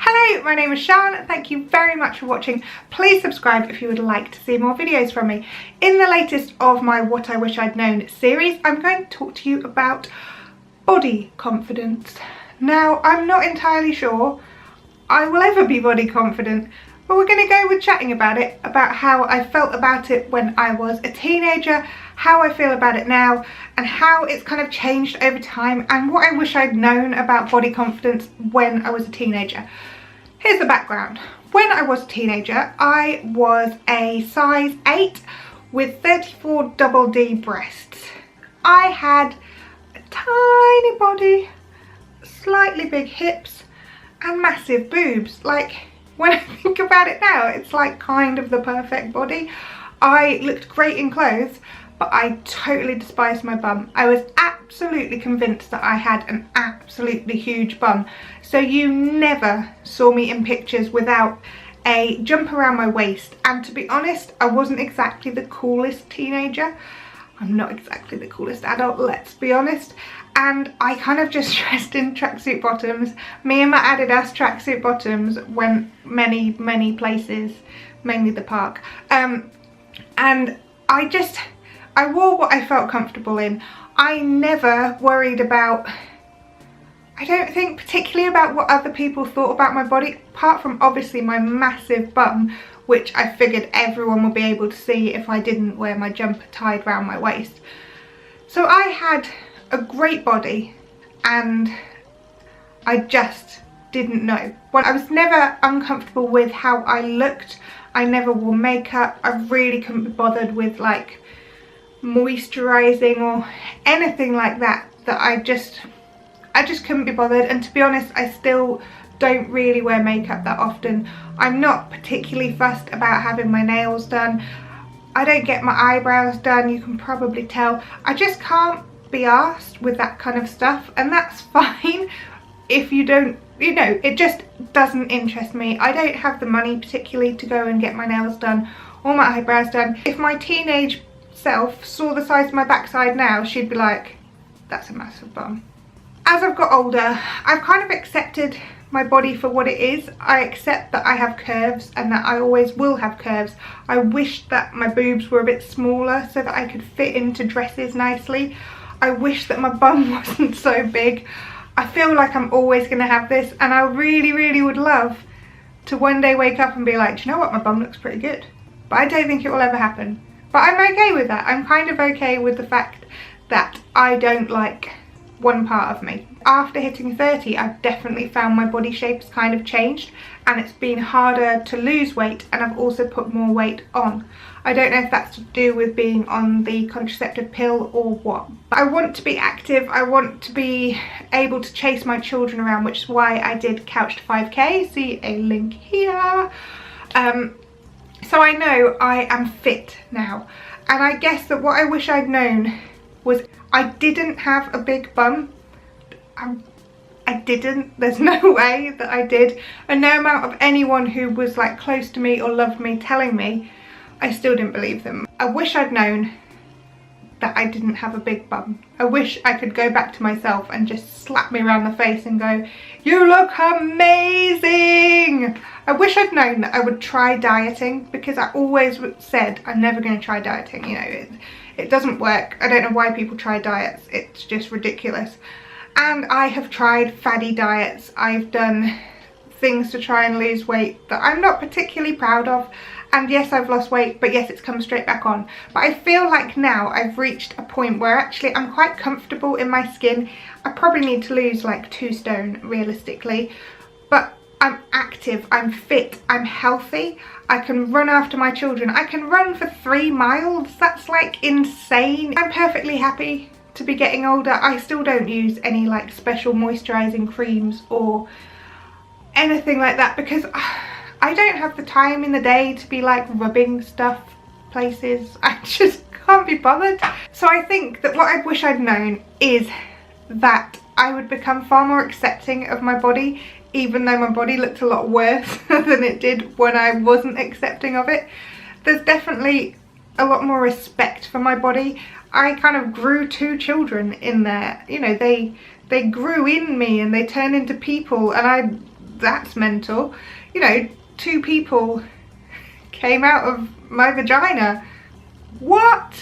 Hello, my name is Sian. Thank you very much for watching. Please subscribe if you would like to see more videos from me. In the latest of my What I Wish I'd Known series, I'm going to talk to you about body confidence. Now, I'm not entirely sure I will ever be body confident, but we're going to go with chatting about it, about how I felt about it when I was a teenager, how I feel about it now, and how it's kind of changed over time, and what I wish I'd known about body confidence when I was a teenager. Here's the background. When I was a teenager, I was a size 8 with 34 double D breasts. I had a tiny body, slightly big hips, and massive boobs. Like, when I think about it now, it's like kind of the perfect body. I looked great in clothes, but I totally despised my bum. I was absolutely convinced that I had an absolutely huge bum. So you never saw me in pictures without a jump around my waist. And to be honest, I wasn't exactly the coolest teenager. I'm not exactly the coolest adult, let's be honest. And I kind of just dressed in tracksuit bottoms. Me and my Adidas tracksuit bottoms went many places, mainly the park. And I wore what I felt comfortable in. I never worried about, I don't think particularly about what other people thought about my body, apart from obviously my massive bum, which I figured everyone would be able to see if I didn't wear my jumper tied around my waist. So I had a great body and I just didn't know. Well, I was never uncomfortable with how I looked. I never wore makeup. I really couldn't be bothered with like moisturizing or anything like that. I just couldn't be bothered. And to be honest, I still don't really wear makeup that often. I'm not particularly fussed about having my nails done. I don't get my eyebrows done, you can probably tell. I just can't be arsed with that kind of stuff, and that's fine if you don't, you know, it just doesn't interest me. I don't have the money particularly to go and get my nails done or my eyebrows done. If my teenage self saw the size of my backside now, she'd be like, that's a massive bum. As I've got older, I've kind of accepted my body for what it is. I accept that I have curves and that I always will have curves. I wish that my boobs were a bit smaller so that I could fit into dresses nicely. I wish that my bum wasn't so big. I feel like I'm always going to have this, and I really would love to one day wake up and be like, do you know what, my bum looks pretty good. But I don't think it will ever happen. But I'm okay with that. I'm kind of okay with the fact that I don't like one part of me. After hitting 30, I've definitely found my body shape's kind of changed, and it's been harder to lose weight, and I've also put more weight on. I don't know if that's to do with being on the contraceptive pill or what. But I want to be active. I want to be able to chase my children around, which is why I did Couch to 5K. See a link here. So I know I am fit now, and I guess that what I wish I'd known was I didn't have a big bum. I didn't. There's no way that I did. And no amount of anyone who was like close to me or loved me telling me, I still didn't believe them. I wish I'd known that I didn't have a big bum. I wish I could go back to myself and just slap me around the face and go, you look amazing. I wish I'd known that I would try dieting, because I always said I'm never going to try dieting. You know, it doesn't work. I don't know why people try diets. It's just ridiculous. And I have tried faddy diets. I've done things to try and lose weight that I'm not particularly proud of. And yes, I've lost weight, but yes, it's come straight back on. But I feel like now I've reached a point where actually I'm quite comfortable in my skin. I probably need to lose like 2 stone realistically. But I'm active, I'm fit, I'm healthy. I can run after my children. I can run for 3 miles. That's like insane. I'm perfectly happy to be getting older. I still don't use any like special moisturizing creams or anything like that, because I don't have the time in the day to be like rubbing stuff places. I just can't be bothered. So I think that what I wish I'd known is that I would become far more accepting of my body, even though my body looked a lot worse than it did when I wasn't accepting of it. There's definitely a lot more respect for my body. I kind of grew 2 children in there. You know, they grew in me and they turned into people, and that's mental. You know, 2 people came out of my vagina. What?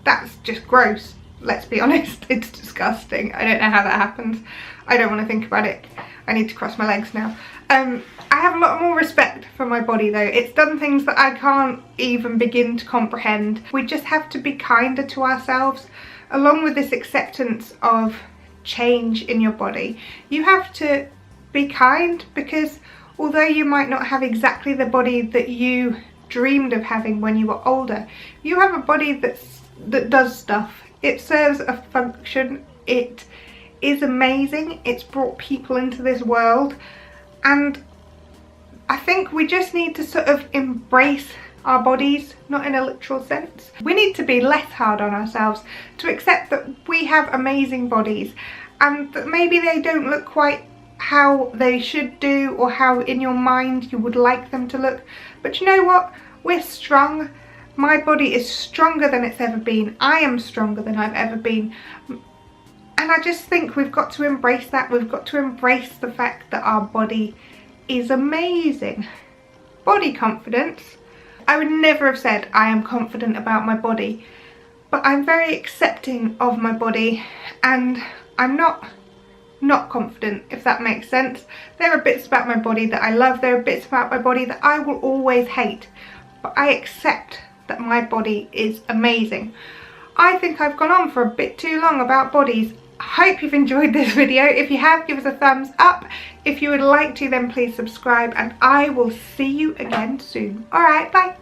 That's just gross. Let's be honest, it's disgusting. I don't know how that happens. I don't want to think about it. I need to cross my legs now. I have a lot more respect for my body though. It's done things that I can't even begin to comprehend. We just have to be kinder to ourselves. Along with this acceptance of change in your body, you have to be kind, because although you might not have exactly the body that you dreamed of having when you were older, you have a body that does stuff. It serves a function. It is amazing. It's brought people into this world, and I think we just need to sort of embrace our bodies, not in a literal sense. We need to be less hard on ourselves, to accept that we have amazing bodies and that maybe they don't look quite how they should do or how in your mind you would like them to look. But you know what? We're strong. My body is stronger than it's ever been. I am stronger than I've ever been. And I just think we've got to embrace that. We've got to embrace the fact that our body is amazing. Body confidence. I would never have said I am confident about my body, but I'm very accepting of my body, and I'm not confident, if that makes sense. There are bits about my body that I love. There are bits about my body that I will always hate, but I accept that my body is amazing. I think I've gone on for a bit too long about bodies. I hope you've enjoyed this video. If you have, give us a thumbs up. If you would like to, then please subscribe, and I will see you again soon. Alright, bye.